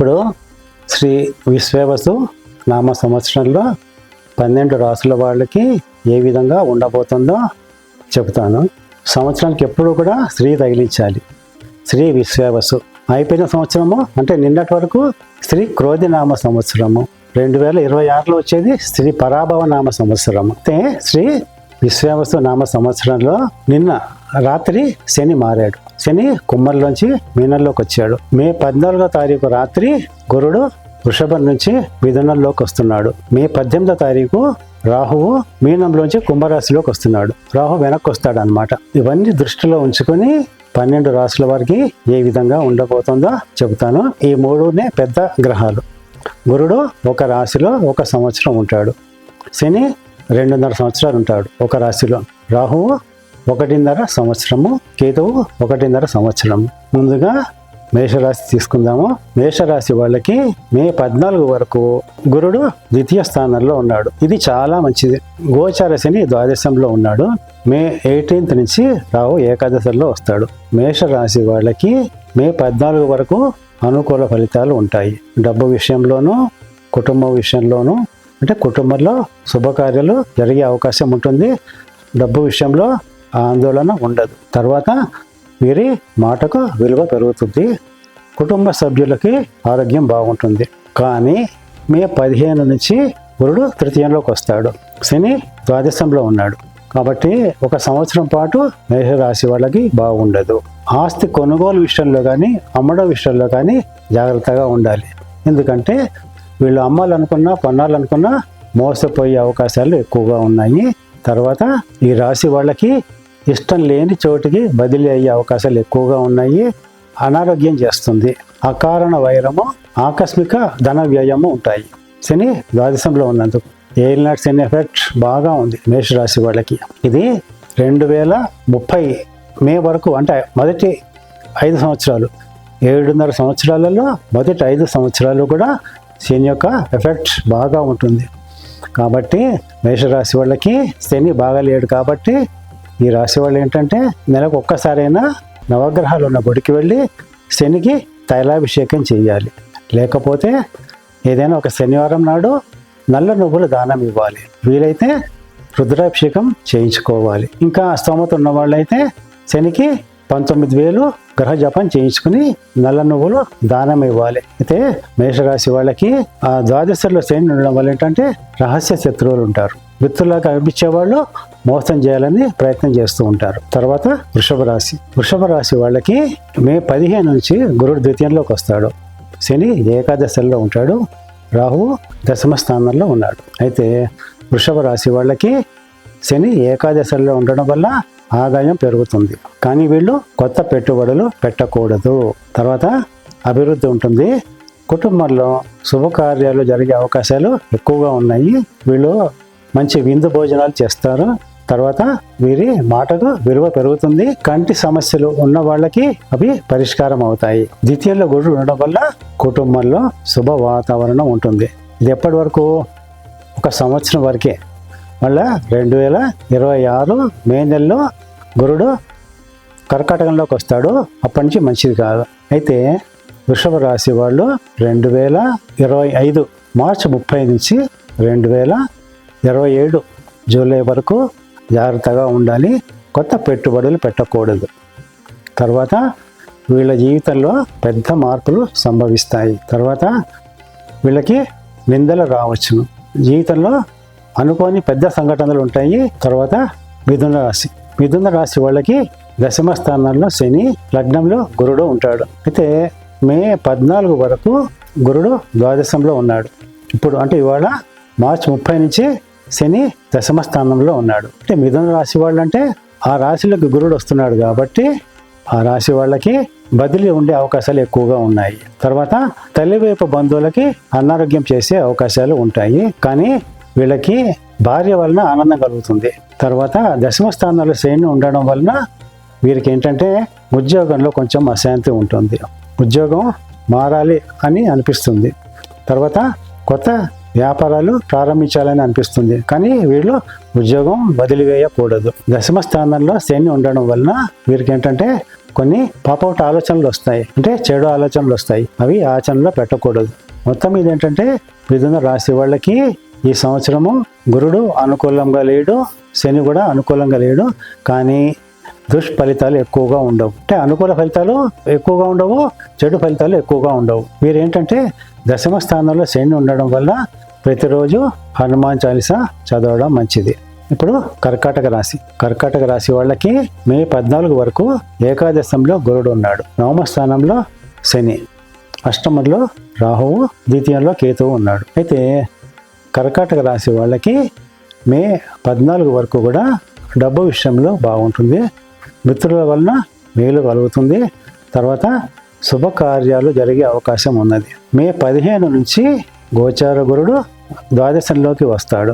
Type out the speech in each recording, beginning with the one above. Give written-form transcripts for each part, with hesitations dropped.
ఇప్పుడు శ్రీ విశ్వేవసు నామ సంవత్సరంలో 12 రాసుల వాళ్ళకి ఏ విధంగా ఉండబోతుందో చెబుతాను. సంవత్సరానికి ఎప్పుడు కూడా శ్రీ తగిలించాలి. శ్రీ విశ్వేవసు. అయిపోయిన సంవత్సరము అంటే నిన్నటి వరకు శ్రీ క్రోధినామ సంవత్సరము, 2026లో వచ్చేది శ్రీ పరాభవ నామ సంవత్సరము. అయితే శ్రీ విశ్వేవసు నామ సంవత్సరంలో నిన్న రాత్రి శని మారాడు. శని కుంభంలోంచి మీనంలోకి వచ్చాడు. మే 14వ తారీఖు రాత్రి గురుడు వృషభం నుంచి మిథునంలోకి వస్తున్నాడు. మే 18వ తారీఖు రాహువు మీనంలోంచి కుంభరాశిలోకి వస్తున్నాడు. రాహు వెనక్కి వస్తాడు అనమాట. ఇవన్నీ దృష్టిలో ఉంచుకొని 12 రాశుల వారికి ఏ విధంగా ఉండబోతుందో చెబుతాను. ఈ 3 పెద్ద గ్రహాలు. గురుడు ఒక రాశిలో 1 సంవత్సరం ఉంటాడు. శని 2.5 సంవత్సరాలు ఉంటాడు ఒక రాశిలో. రాహువు 1.5 సంవత్సరము, కేతువు 1.5 సంవత్సరము. ముందుగా మేషరాశి తీసుకుందాము. మేషరాశి వాళ్ళకి మే 14 వరకు గురుడు ద్వితీయ స్థానంలో ఉన్నాడు. ఇది చాలా మంచిది. గోచార శని ద్వాదశంలో ఉన్నాడు. మే 18 నుంచి రాహు ఏకాదశంలో వస్తాడు. మేషరాశి వాళ్ళకి మే 14 వరకు అనుకూల ఫలితాలు ఉంటాయి. డబ్బు విషయంలోనూ, కుటుంబం విషయంలోనూ, అంటే కుటుంబంలో శుభకార్యాలు జరిగే అవకాశం ఉంటుంది. డబ్బు విషయంలో ఆందోళన ఉండదు. తర్వాత వీరి మాటకు విలువ పెరుగుతుంది. కుటుంబ సభ్యులకి ఆరోగ్యం బాగుంటుంది. కానీ మే 15 నుంచి గురుడు తృతీయంలోకి వస్తాడు. శని ద్వాదశంలో ఉన్నాడు. కాబట్టి 1 సంవత్సరం పాటు మేషరాశి వాళ్ళకి బాగుండదు. ఆస్తి కొనుగోలు విషయంలో కానీ, అమ్మడం విషయంలో కానీ జాగ్రత్తగా ఉండాలి. ఎందుకంటే వీళ్ళు అమ్మాలనుకున్నా, కొనాలనుకున్నా మోసపోయే అవకాశాలు ఎక్కువగా ఉన్నాయి. తర్వాత ఈ రాశి వాళ్ళకి ఇష్టం లేని చోటికి బదిలీ అయ్యే అవకాశాలు ఎక్కువగా ఉన్నాయి. అనారోగ్యం చేస్తుంది. అకారణ వైరము, ఆకస్మిక ధన వ్యయము ఉంటాయి. శని ద్వాదశంలో ఉన్నందుకు ఏలినాటి శని ఎఫెక్ట్ బాగా ఉంది మేషరాశి వాళ్ళకి. ఇది 2030 మే వరకు, అంటే మొదటి 5 సంవత్సరాలు, 7.5 సంవత్సరాలలో మొదటి 5 సంవత్సరాలు కూడా శని యొక్క ఎఫెక్ట్ బాగా ఉంటుంది. కాబట్టి మేషరాశి వాళ్ళకి శని బాగాలేడు. కాబట్టి ఈ రాశి వాళ్ళు ఏంటంటే నెలకు ఒక్కసారైనా నవగ్రహాలు ఉన్న గుడికి వెళ్ళి శనికి తైలాభిషేకం చేయాలి. లేకపోతే ఏదైనా ఒక శనివారం నాడు నల్ల నువ్వులు దానం ఇవ్వాలి. వీలైతే రుద్రాభిషేకం చేయించుకోవాలి. ఇంకా స్తోమత ఉన్న వాళ్ళైతే శనికి 19,000 గ్రహ జపం చేయించుకుని నల్ల నువ్వులు దానం ఇవ్వాలి. అయితే మేషరాశి వాళ్ళకి ఆ ద్వాదశంలో శని ఉండడం వల్ల ఏంటంటే రహస్య శత్రువులు ఉంటారు. మిత్రులాగా కనిపించే వాళ్ళు మోసం చేయాలని ప్రయత్నం చేస్తూ ఉంటారు. తర్వాత వృషభ రాశి. వృషభ రాశి వాళ్ళకి మే 15 నుంచి గురుడు ద్వితీయంలోకి వస్తాడు. శని ఏకాదశంలో ఉంటాడు. రాహువు దశమ స్థానంలో ఉన్నాడు. అయితే వృషభ రాశి వాళ్ళకి శని ఏకాదశంలో ఉండడం వల్ల ఆదాయం పెరుగుతుంది. కానీ వీళ్ళు కొత్త పెట్టుబడులు పెట్టకూడదు. తర్వాత అభివృద్ధి ఉంటుంది. కుటుంబంలో శుభకార్యాలు జరిగే అవకాశాలు ఎక్కువగా ఉన్నాయి. వీళ్ళు మంచి విందు భోజనాలు చేస్తారు. తర్వాత వీరి మాటకు విలువ పెరుగుతుంది. కంటి సమస్యలు ఉన్న వాళ్ళకి అవి పరిష్కారం అవుతాయి. ద్వితీయంలో గురుడు ఉండడం వల్ల కుటుంబంలో శుభ వాతావరణం ఉంటుంది. ఇది ఎప్పటి వరకు? 1 సంవత్సరం వరకే. మళ్ళా 2026 మే నెలలో గురుడు కర్కాటకంలోకి వస్తాడు. అప్పటి నుంచి మంచిది కాదు. అయితే వృషభ రాశి వాళ్ళు 2025 మార్చి 30 నుంచి 2027 జూలై వరకు జాగ్రత్తగా ఉండాలి. కొత్త పెట్టుబడులు పెట్టకూడదు. తర్వాత వీళ్ళ జీవితంలో పెద్ద మార్పులు సంభవిస్తాయి. తర్వాత వీళ్ళకి నిందలు రావచ్చును. జీవితంలో అనుకోని పెద్ద సంఘటనలు ఉంటాయి. తర్వాత మిథున రాశి. మిథున రాశి వాళ్ళకి దశమ స్థానంలో శని, లగ్నంలో గురుడు ఉంటాడు. అయితే మే 14 వరకు గురుడు ద్వాదశంలో ఉన్నాడు. ఇప్పుడు అంటే ఇవాళ మార్చి 30 నుంచి శని దశమ స్థానంలో ఉన్నాడు. అంటే మిథున రాశి వాళ్ళు అంటే ఆ రాశిలోకి గురుడు వస్తున్నాడు కాబట్టి ఆ రాశి వాళ్ళకి బదిలీ ఉండే అవకాశాలు ఎక్కువగా ఉన్నాయి. తర్వాత తల్లివైపు బంధువులకి అనారోగ్యం చేసే అవకాశాలు ఉంటాయి. కానీ వీళ్ళకి భార్య వలన ఆనందం కలుగుతుంది. తర్వాత దశమ స్థానంలో శని ఉండడం వలన వీరికి ఏంటంటే ఉద్యోగంలో కొంచెం అశాంతి ఉంటుంది. ఉద్యోగం మారాలి అని అనిపిస్తుంది. తర్వాత కొత్త వ్యాపారాలు ప్రారంభించాలని అనిపిస్తుంది. కానీ వీళ్ళు ఉద్యోగం వదిలివేయకూడదు. దశమ స్థానంలో శని ఉండడం వలన వీరికి ఏంటంటే కొన్ని పాపౌట్ ఆలోచనలు వస్తాయి, అంటే చెడు ఆలోచనలు వస్తాయి. అవి ఆచరణలో పెట్టకూడదు. మొత్తం మీద ఏంటంటే మిథున రాశి వాళ్ళకి ఈ సంవత్సరము గురుడు అనుకూలంగా లేడు, శని కూడా అనుకూలంగా లేడు. కానీ దుష్ఫలితాలు ఎక్కువగా ఉండవు. అంటే అనుకూల ఫలితాలు ఎక్కువగా ఉండవు, చెడు ఫలితాలు ఎక్కువగా ఉండవు. వీరేంటంటే దశమ స్థానంలో శని ఉండడం వల్ల ప్రతిరోజు హనుమాన్ చాలీసా చదవడం మంచిది. ఇప్పుడు కర్కాటక రాశి. కర్కాటక రాశి వాళ్ళకి మే 14 వరకు ఏకాదశంలో గురుడు ఉన్నాడు, నవమ స్థానంలో శని, అష్టమంలో రాహువు, ద్వితీయంలో కేతువు ఉన్నాడు. అయితే కర్కాటక రాశి వాళ్ళకి మే 14 వరకు కూడా డబ్బు విషయంలో బాగుంటుంది, మిత్రుల వలన మేలు కలుగుతుంది. తర్వాత శుభకార్యాలు జరిగే అవకాశం ఉన్నది. మే 15 నుంచి గోచార గురుడు ద్వాదశంలోకి వస్తాడు,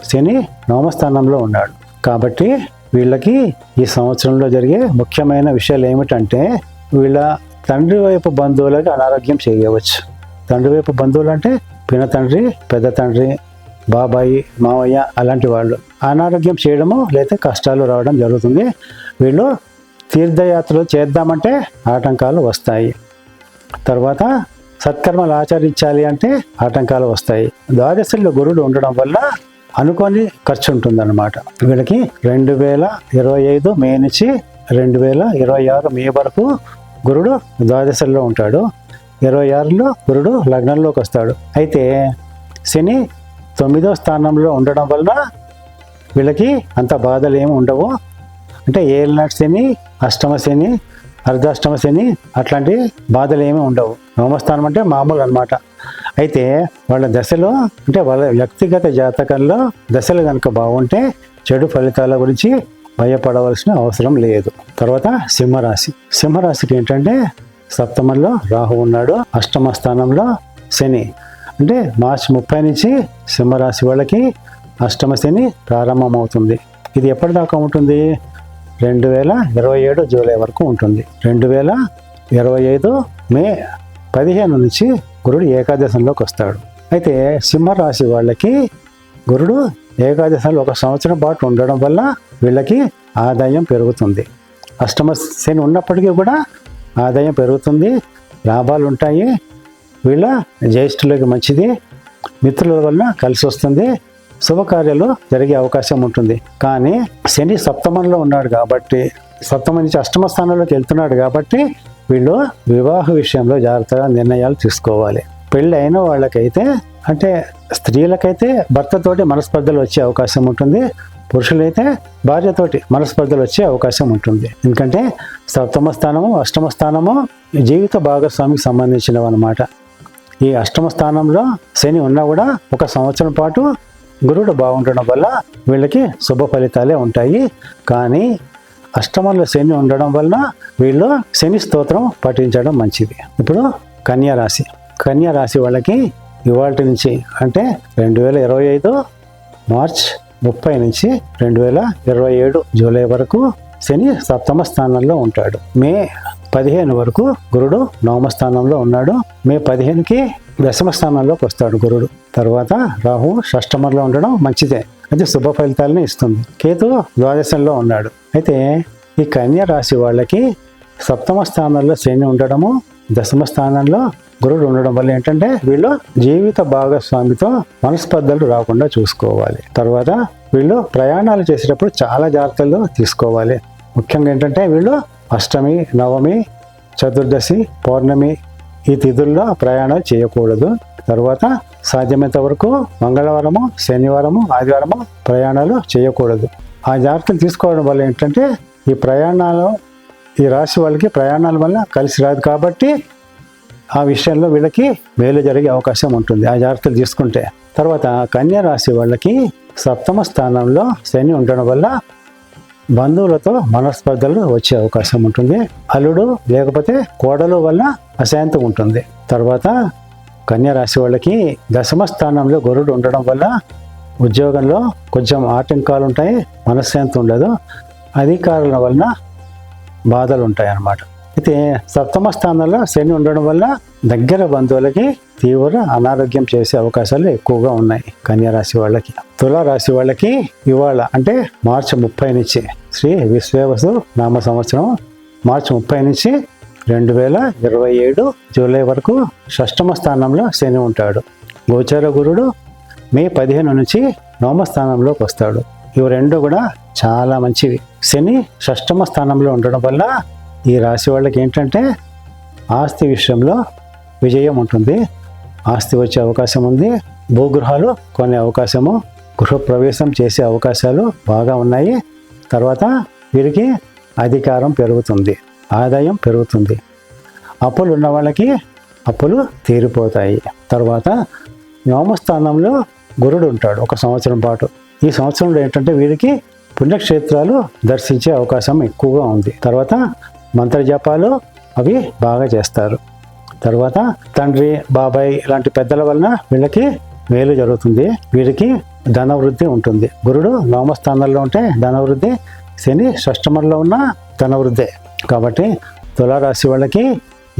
శని నవమ స్థానంలో ఉన్నాడు. కాబట్టి వీళ్ళకి ఈ సంవత్సరంలో జరిగే ముఖ్యమైన విషయాలు ఏమిటంటే వీళ్ళ తండ్రి వైపు బంధువులకి అనారోగ్యం చేయవచ్చు. తండ్రి వైపు బంధువులు అంటే పిన తండ్రి, పెద్ద తండ్రి, బాబాయి, మావయ్య అలాంటి వాళ్ళు అనారోగ్యం చేయడము లేదా కష్టాలు రావడం జరుగుతుంది. వీళ్ళు తీర్థయాత్రలు చేద్దామంటే ఆటంకాలు వస్తాయి. తర్వాత సత్కర్మలు ఆచరించాలి అంటే ఆటంకాలు వస్తాయి. ద్వాదశంలో గురుడు ఉండడం వల్ల అనుకోని ఖర్చు ఉంటుందన్నమాట. వీళ్ళకి 2025 మే నుంచి 2026 మే వరకు గురుడు ద్వాదశంలో ఉంటాడు. 26లో గురుడు లగ్నంలోకి వస్తాడు. అయితే శని 9వ స్థానంలో ఉండడం వల్ల వీళ్ళకి అంత బాధలు ఏమి ఉండవు. అంటే ఏలినాటి శని, అష్టమ శని, అర్ధాష్టమ శని అట్లాంటి బాధలు ఏమీ ఉండవు. నవమస్థానం అంటే మామూలు అనమాట. అయితే వాళ్ళ దశలో అంటే వాళ్ళ వ్యక్తిగత జాతకంలో దశలు కనుక బాగుంటే చెడు ఫలితాల గురించి భయపడవలసిన అవసరం లేదు. తర్వాత సింహరాశి. సింహరాశికి ఏంటంటే సప్తమంలో రాహు ఉన్నాడు, అష్టమ స్థానంలో శని. అంటే మార్చి 30 నుంచి సింహరాశి వాళ్ళకి అష్టమ శని ప్రారంభమవుతుంది. ఇది ఎప్పటిదాకా ఉంటుంది? 2027 జూలై వరకు ఉంటుంది. 2025 మే 15 నుంచి గురుడు ఏకాదశంలోకి వస్తాడు. అయితే సింహరాశి వాళ్ళకి గురుడు ఏకాదశంలో 1 సంవత్సరం పాటు ఉండడం వల్ల వీళ్ళకి ఆదాయం పెరుగుతుంది. అష్టమ శని ఉన్నప్పటికీ కూడా ఆదాయం పెరుగుతుంది, లాభాలు ఉంటాయి. వీళ్ళ జ్యేష్ఠులకి మంచిది, మిత్రుల వల్ల కలిసి వస్తుంది, శుభకార్యాలు జరిగే అవకాశం ఉంటుంది. కానీ శని సప్తమంలో ఉన్నాడు కాబట్టి, సప్తమం నుంచి అష్టమ స్థానంలోకి వెళ్తున్నాడు కాబట్టి వీళ్ళు వివాహ విషయంలో జాగ్రత్తగా నిర్ణయాలు తీసుకోవాలి. పెళ్ళి అయిన వాళ్ళకైతే అంటే స్త్రీలకైతే భర్తతోటి మనస్పర్ధలు వచ్చే అవకాశం ఉంటుంది, పురుషులైతే భార్యతోటి మనస్పర్ధలు వచ్చే అవకాశం ఉంటుంది. ఎందుకంటే సప్తమ స్థానము, అష్టమ స్థానము జీవిత భాగస్వామికి సంబంధించినవి అన్నమాట. ఈ అష్టమ స్థానంలో శని ఉన్నా కూడా 1 సంవత్సరం పాటు గురుడు బాగుండడం వల్ల వీళ్ళకి శుభ ఫలితాలే ఉంటాయి. కానీ అష్టమంలో శని ఉండడం వలన వీళ్ళు శని స్తోత్రం పఠించడం మంచిది. ఇప్పుడు కన్యా రాశి. కన్యా రాశి వాళ్ళకి ఇవాళ నుంచి అంటే 2025 మార్చ్ 30 నుంచి 2027 జూలై వరకు శని సప్తమ స్థానంలో ఉంటాడు. మే 15 వరకు గురుడు నవమ స్థానంలో ఉన్నాడు. మే 15కి దశమ స్థానంలోకి వస్తాడు గురుడు. తర్వాత రాహు షష్టమంలో ఉండడం మంచిదే, అయితే శుభ ఫలితాలని ఇస్తుంది. కేతు ద్వాదశంలో ఉన్నాడు. అయితే ఈ కన్యా రాశి వాళ్ళకి సప్తమ స్థానంలో శని ఉండడము, దశమ స్థానంలో గురుడు ఉండడం వల్ల ఏంటంటే వీళ్ళు జీవిత భాగస్వామితో మనస్పర్ధలు రాకుండా చూసుకోవాలి. తర్వాత వీళ్ళు ప్రయాణాలు చేసేటప్పుడు చాలా జాగ్రత్తలు తీసుకోవాలి. ముఖ్యంగా ఏంటంటే వీళ్ళు అష్టమి, నవమి, చతుర్దశి, పౌర్ణమి ఈ తిథుల్లో ప్రయాణాలు చేయకూడదు. తర్వాత సాధ్యమైనంత వరకు మంగళవారము, శనివారము, ఆదివారము ప్రయాణాలు చేయకూడదు. ఆ జాగ్రత్తలు తీసుకోవడం వల్ల ఏంటంటే ఈ ప్రయాణాలు, ఈ రాశి వాళ్ళకి ప్రయాణాల వల్ల కలిసి రాదు కాబట్టి ఆ విషయంలో వీళ్ళకి మేలు జరిగే అవకాశం ఉంటుంది ఆ జాగ్రత్తలు తీసుకుంటే. తర్వాత కన్యా రాశి వాళ్ళకి సప్తమ స్థానంలో శని ఉండడం వల్ల బంధువులతో మనస్పర్ధలు వచ్చే అవకాశం ఉంటుంది. అల్లుడు లేకపోతే కోడలు వల్ల అశాంతి ఉంటుంది. తర్వాత కన్యా రాశి వాళ్ళకి దశమ స్థానంలో గురుడు ఉండడం వల్ల ఉద్యోగంలో కొంచెం ఆటంకాలు ఉంటాయి, మనశ్శాంతి ఉండదు, అధికారుల వలన బాధలు ఉంటాయి అన్నమాట. అయితే సప్తమ స్థానంలో శని ఉండడం వల్ల దగ్గర బంధువులకి తీవ్ర అనారోగ్యం చేసే అవకాశాలు ఎక్కువగా ఉన్నాయి కన్యా రాశి వాళ్ళకి. తులా రాశి వాళ్ళకి ఇవాళ అంటే మార్చి 30 నుంచి శ్రీ విశ్వేవసు నామ సంవత్సరం మార్చి 30 నుంచి 2027 జూలై వరకు షష్టమ స్థానంలో శని ఉంటాడు. గోచార గురుడు మే 15 నుంచి నవమ స్థానంలోకి వస్తాడు. ఇవి రెండు కూడా చాలా మంచివి. శని షష్టమ స్థానంలో ఉండడం వల్ల ఈ రాశి వాళ్ళకి ఏంటంటే ఆస్తి విషయంలో విజయం ఉంటుంది. ఆస్తి వచ్చే అవకాశం ఉంది. భూగృహాలు కొనే అవకాశము, గృహప్రవేశం చేసే అవకాశాలు బాగా ఉన్నాయి. తర్వాత వీరికి అధికారం పెరుగుతుంది, ఆదాయం పెరుగుతుంది. అప్పులు ఉన్న వాళ్ళకి అప్పులు తీరిపోతాయి. తర్వాత నవమ స్థానంలో గురుడు ఉంటాడు ఒక సంవత్సరం పాటు. ఈ సంవత్సరంలో ఏంటంటే వీరికి పుణ్యక్షేత్రాలు దర్శించే అవకాశం ఎక్కువగా ఉంది. తర్వాత మంత్ర జపాలు అవి బాగా చేస్తారు. తర్వాత తండ్రి, బాబాయ్ ఇలాంటి పెద్దల వలన వీళ్ళకి మేలు జరుగుతుంది. వీరికి ధనవృద్ధి ఉంటుంది. గురుడు నవమ స్థానంలో ఉంటే ధనవృద్ధి, శని షష్టమంలో ఉన్న ధనవృద్ధి. కాబట్టి తులారాశి వాళ్ళకి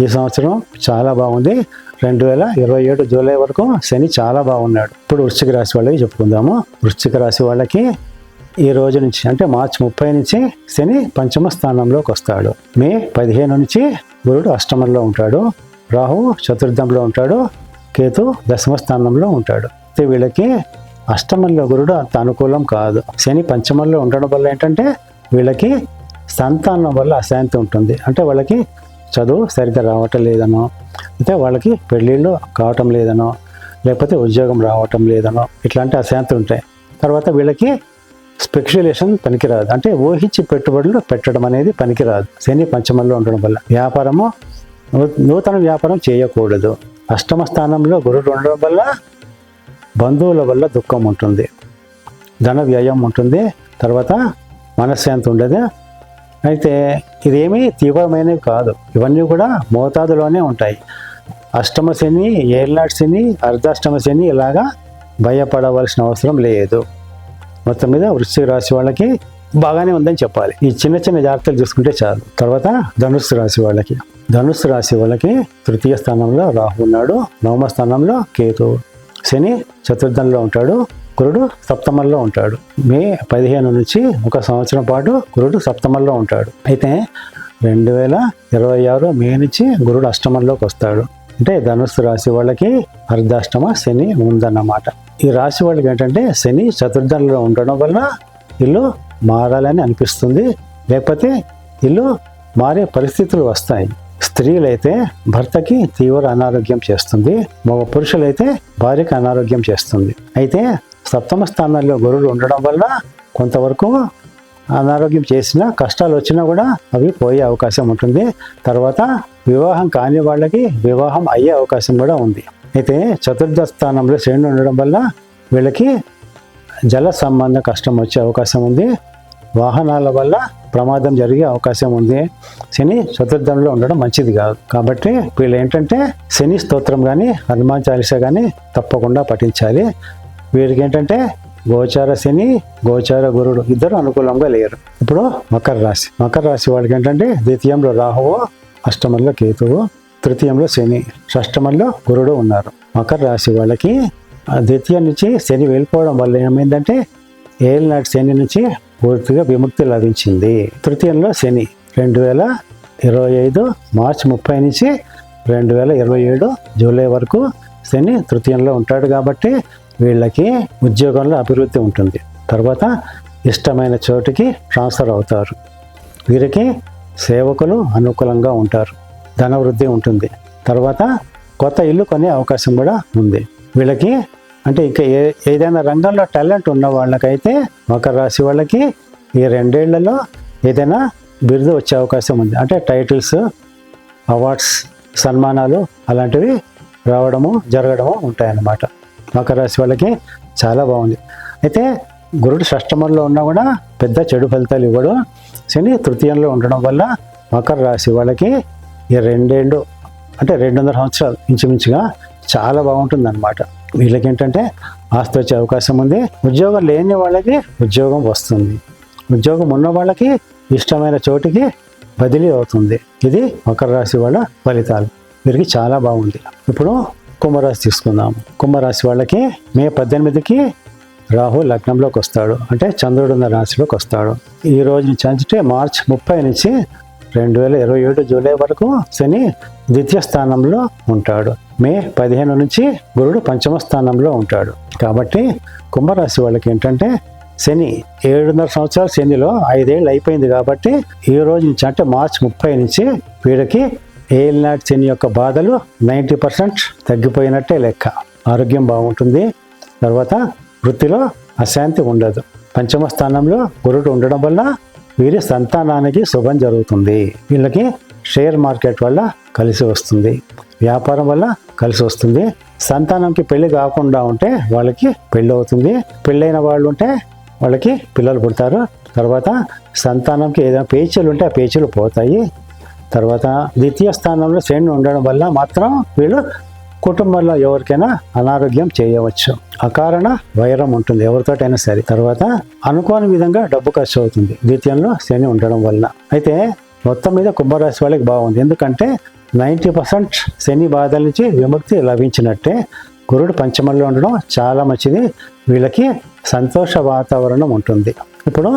ఈ సంవత్సరం చాలా బాగుంది. 2027 జూలై వరకు శని చాలా బాగున్నాడు. ఇప్పుడు వృశ్చిక రాశి వాళ్ళకి చెప్పుకుందాము. వృశ్చిక రాశి వాళ్ళకి ఈ రోజు నుంచి అంటే మార్చి 30 నుంచి శని పంచమ స్థానంలోకి వస్తాడు. మే 15 నుంచి గురుడు అష్టమంలో ఉంటాడు. రాహువు చతుర్థంలో ఉంటాడు. కేతు దశమ స్థానంలో ఉంటాడు. వీళ్ళకి అష్టమంలో గురుడు అంత అనుకూలం కాదు. శని పంచమంలో ఉండడం వల్ల ఏంటంటే వీళ్ళకి సంతానం వల్ల అశాంతి ఉంటుంది. అంటే వాళ్ళకి చదువు సరిగ్గా రావటం లేదనో, అయితే వాళ్ళకి పెళ్ళిళ్ళు కావటం లేదనో, లేకపోతే ఉద్యోగం రావటం లేదనో ఇట్లాంటి అశాంతి ఉంటాయి. తర్వాత వీళ్ళకి స్పెక్యులేషన్ పనికిరాదు. అంటే ఊహించి పెట్టుబడులు పెట్టడం అనేది పనికిరాదు శని పంచమంలో ఉండడం వల్ల. వ్యాపారము, నూతన వ్యాపారం చేయకూడదు. అష్టమ స్థానంలో గురుడు ఉండడం వల్ల బంధువుల వల్ల దుఃఖం ఉంటుంది, ధన వ్యయం ఉంటుంది. తర్వాత మనశ్శాంతి ఉండదు. అయితే ఇదేమీ తీవ్రమైనవి కాదు. ఇవన్నీ కూడా మోతాదులోనే ఉంటాయి. అష్టమ శని, ఏళ్ళనాటి శని, అర్ధాష్టమ శని ఇలాగా భయపడవలసిన అవసరం లేదు. మొత్తం మీద వృశ్చిక రాశి వాళ్ళకి బాగానే ఉందని చెప్పాలి. ఈ చిన్న చిన్న జాగ్రత్తలు చూసుకుంటే చాలు. తర్వాత ధనుస్సు రాశి వాళ్ళకి, ధనుస్సు రాశి వాళ్ళకి తృతీయ స్థానంలో రాహు ఉన్నాడు. నవమ స్థానంలో కేతు. శని చతుర్థంలో ఉంటాడు. గురుడు సప్తమంలో ఉంటాడు. మే 15 నుంచి ఒక సంవత్సరం పాటు గురుడు సప్తమంలో ఉంటాడు. అయితే 2026 మే నుంచి గురుడు అష్టమంలోకి వస్తాడు. అంటే ధనుస్సు రాశి వాళ్ళకి అర్ధాష్టమ శని ఉందన్నమాట. ఈ రాశి వాళ్ళకి ఏంటంటే శని చతుర్థంలో ఉండడం వల్ల ఇల్లు మారాలని అనిపిస్తుంది, లేకపోతే ఇల్లు మారే పరిస్థితులు వస్తాయి. స్త్రీలైతే భర్తకి తీవ్ర అనారోగ్యం చేస్తుంది, మగ పురుషులైతే భార్యకి అనారోగ్యం చేస్తుంది. అయితే సప్తమ స్థానంలో గురుడు ఉండడం వల్ల కొంతవరకు అనారోగ్యం చేసినా, కష్టాలు వచ్చినా కూడా అవి పోయే అవకాశం ఉంటుంది. తర్వాత వివాహం కాని వాళ్ళకి వివాహం అయ్యే అవకాశం కూడా ఉంది. అయితే చతుర్థ స్థానంలో శని ఉండడం వల్ల వీళ్ళకి జల సంబంధ కష్టం వచ్చే అవకాశం ఉంది. వాహనాల వల్ల ప్రమాదం జరిగే అవకాశం ఉంది. శని చతుర్థంలో ఉండడం మంచిది కాదు. కాబట్టి వీళ్ళు ఏంటంటే శని స్తోత్రం కానీ హనుమాన్ చాలీసా కానీ తప్పకుండా పఠించాలి. వీరికి ఏంటంటే గోచార శని, గోచార గురుడు ఇద్దరు అనుకూలంగా లేరు. ఇప్పుడు మకర రాశి, మకర రాశి వాళ్ళకి ఏంటంటే ద్వితీయంలో రాహువు, అష్టమంలో కేతువు, తృతీయంలో శని, షష్టమంలో గురుడు ఉన్నారు. మకర రాశి వాళ్ళకి ద్వితీయం నుంచి శని వెళ్ళిపోవడం వల్ల ఏమైందంటే ఏళ్ళనాటి శని నుంచి పూర్తిగా విముక్తి లభించింది. తృతీయంలో శని 2025 మార్చి 30 నుంచి 2027 జూలై వరకు శని తృతీయంలో ఉంటాడు. కాబట్టి వీళ్ళకి ఉద్యోగంలో అభివృద్ధి ఉంటుంది. తర్వాత ఇష్టమైన చోటుకి ట్రాన్స్ఫర్ అవుతారు. వీరికి సేవకులు అనుకూలంగా ఉంటారు, ధనవృద్ధి ఉంటుంది. తర్వాత కొత్త ఇల్లు కొనే అవకాశం కూడా ఉంది. వీళ్ళకి అంటే ఇంకా ఏదైనా రంగంలో టాలెంట్ ఉన్న వాళ్ళకైతే మకర రాశి వాళ్ళకి ఈ 2 ఏళ్లలో ఏదైనా బిరుదు వచ్చే అవకాశం ఉంది. అంటే టైటిల్స్, అవార్డ్స్, సన్మానాలు అలాంటివి రావడము జరగడము ఉంటాయన్నమాట. మకర రాశి వాళ్ళకి చాలా బాగుంది. అయితే గురుడు షష్టమంలో ఉన్నా కూడా పెద్ద చెడు ఫలితాలు ఇవ్వడు. శని తృతీయంలో ఉండడం వల్ల మకర రాశి వాళ్ళకి ఈ 2 ఏళ్ళు అంటే 200 సంవత్సరాలు ఇంచుమించుగా చాలా బాగుంటుంది అన్నమాట. వీళ్ళకి ఏంటంటే ఆస్తి వచ్చే అవకాశం ఉంది. ఉద్యోగం లేని వాళ్ళకి ఉద్యోగం వస్తుంది. ఉద్యోగం ఉన్న వాళ్ళకి ఇష్టమైన చోటికి బదిలీ అవుతుంది. ఇది మకర రాశి వాళ్ళ ఫలితాలు. వీరికి చాలా బాగుంది. ఇప్పుడు కుంభరాశి తీసుకుందాము. కుంభరాశి వాళ్ళకి మే 18కి రాహు లగ్నంలోకి వస్తాడు, అంటే చంద్రుడు ఉన్న రాశిలోకి వస్తాడు. ఈ రోజు నుంచి అంటే మార్చి 30 నుంచి 2027 జూలై వరకు శని ద్వితీయ స్థానంలో ఉంటాడు. మే 15 నుంచి గురుడు పంచమ స్థానంలో ఉంటాడు. కాబట్టి కుంభరాశి వాళ్ళకి ఏంటంటే శని 7.5 సంవత్సరాలు శనిలో 5 ఏళ్ళు అయిపోయింది. కాబట్టి ఈ రోజు నుంచి అంటే మార్చి 30 నుంచి వీడికి ఏలినాటి శని యొక్క బాధలు 90% తగ్గిపోయినట్టే లెక్క. ఆరోగ్యం బాగుంటుంది. తర్వాత వృత్తిలో అశాంతి ఉండదు. పంచమ స్థానంలో గురుడు ఉండడం వల్ల వీరి సంతానానికి శుభం జరుగుతుంది. వీళ్ళకి షేర్ మార్కెట్ వల్ల కలిసి వస్తుంది, వ్యాపారం వల్ల కలిసి వస్తుంది. సంతానంకి పెళ్లి కాకుండా ఉంటే వాళ్ళకి పెళ్ళి అవుతుంది. పెళ్ళైన వాళ్ళు ఉంటే వాళ్ళకి పిల్లలు పుడతారు. తర్వాత సంతానంకి ఏదైనా పేచీలు ఉంటే ఆ పేచీలు పోతాయి. తర్వాత ద్వితీయ స్థానంలో శని ఉండడం వల్ల మాత్రం వీళ్ళు కుటుంబంలో ఎవరికైనా అనారోగ్యం చేయవచ్చు. అకారణ వైరం ఉంటుంది ఎవరితోటైనా సరే. తర్వాత అనుకోని విధంగా డబ్బు ఖర్చు అవుతుంది ద్వితీయంలో శని ఉండడం వల్ల. అయితే మొత్తం మీద కుంభరాశి వాళ్ళకి బాగుంది. ఎందుకంటే 90% శని బాధల నుంచి విముక్తి లభించినట్టే. గురుడు పంచమంలో ఉండడం చాలా మంచిది. వీళ్ళకి సంతోష వాతావరణం ఉంటుంది. ఇప్పుడు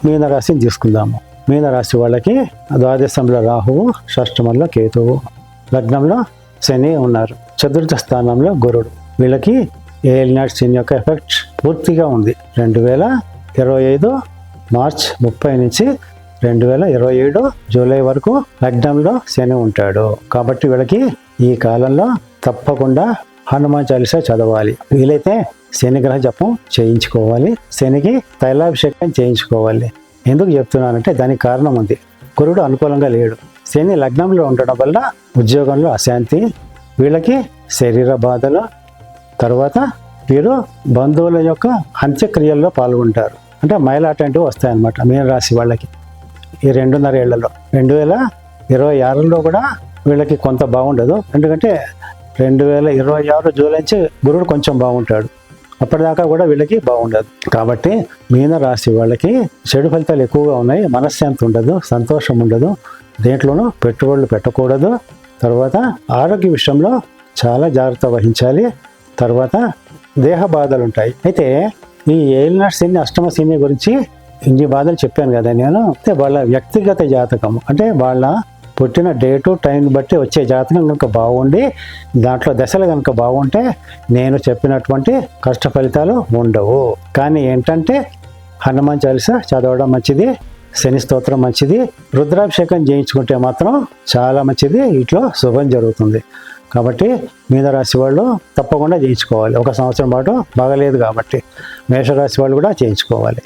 మీనరాశిని తీసుకుందాము. మీనరాశి వాళ్ళకి ద్వాదశంలో రాహువు, షష్టమంలో కేతువు, లగ్నంలో శని ఉన్నారు, చతుర్థ స్థానంలో గురుడు. వీళ్ళకి ఏలినాటి శని యొక్క ఎఫెక్ట్ పూర్తిగా ఉంది. 2025 మార్చ్ 30 నుంచి 2027 జూలై వరకు లగ్నంలో శని ఉంటాడు. కాబట్టి వీళ్ళకి ఈ కాలంలో తప్పకుండా హనుమాన్ చాలీసా చదవాలి. వీలైతే శనిగ్రహ జపం చేయించుకోవాలి. శనికి తైలాభిషేకం చేయించుకోవాలి. ఎందుకు చెప్తున్నానంటే దానికి కారణం ఉంది. గురుడు అనుకూలంగా లేడు. శని లగ్నంలో ఉండడం వల్ల ఉద్యోగంలో అశాంతి, వీళ్ళకి శరీర బాధలు, తర్వాత వీరు బంధువుల యొక్క అంత్యక్రియల్లో పాల్గొంటారు. అంటే మైలాటంటివి వస్తాయన్నమాట మీనరాశి వాళ్ళకి ఈ 2.5 ఏళ్లలో. 2026లో కూడా వీళ్ళకి కొంత బాగుండదు. ఎందుకంటే 2026 జూలై నుంచి గురుడు కొంచెం బాగుంటాడు. అప్పటిదాకా కూడా వీళ్ళకి బాగుండదు. కాబట్టి మీనరాశి వాళ్ళకి చెడు ఫలితాలు ఎక్కువగా ఉన్నాయి. మనశ్శాంతి ఉండదు, సంతోషం ఉండదు, దేంట్లోనూ పెట్టుబడులు పెట్టకూడదు. తర్వాత ఆరోగ్య విషయంలో చాలా జాగ్రత్త వహించాలి. తర్వాత దేహ బాధలు ఉంటాయి. అయితే ఈ ఏలినాటి శని, అష్టమ శని గురించి ఇన్ని బాధలు చెప్పాను కదా నేను. అయితే వాళ్ళ వ్యక్తిగత జాతకం అంటే వాళ్ళ పుట్టిన డేటు టైం బట్టి వచ్చే జాతకం కనుక బాగుండి దాంట్లో దశలు కనుక బాగుంటే నేను చెప్పినటువంటి కష్ట ఫలితాలు ఉండవు. కానీ ఏంటంటే హనుమాన్ చాలీసా చదవడం మంచిది, శని స్తోత్రం మంచిది, రుద్రాభిషేకం చేయించుకుంటే మాత్రం చాలా మంచిది. ఇట్లా శుభం జరుగుతుంది. కాబట్టి మీనరాశి వాళ్ళు తప్పకుండా చేయించుకోవాలి. 1 సంవత్సరం పాటు బాగలేదు కాబట్టి మేషరాశి వాళ్ళు కూడా చేయించుకోవాలి.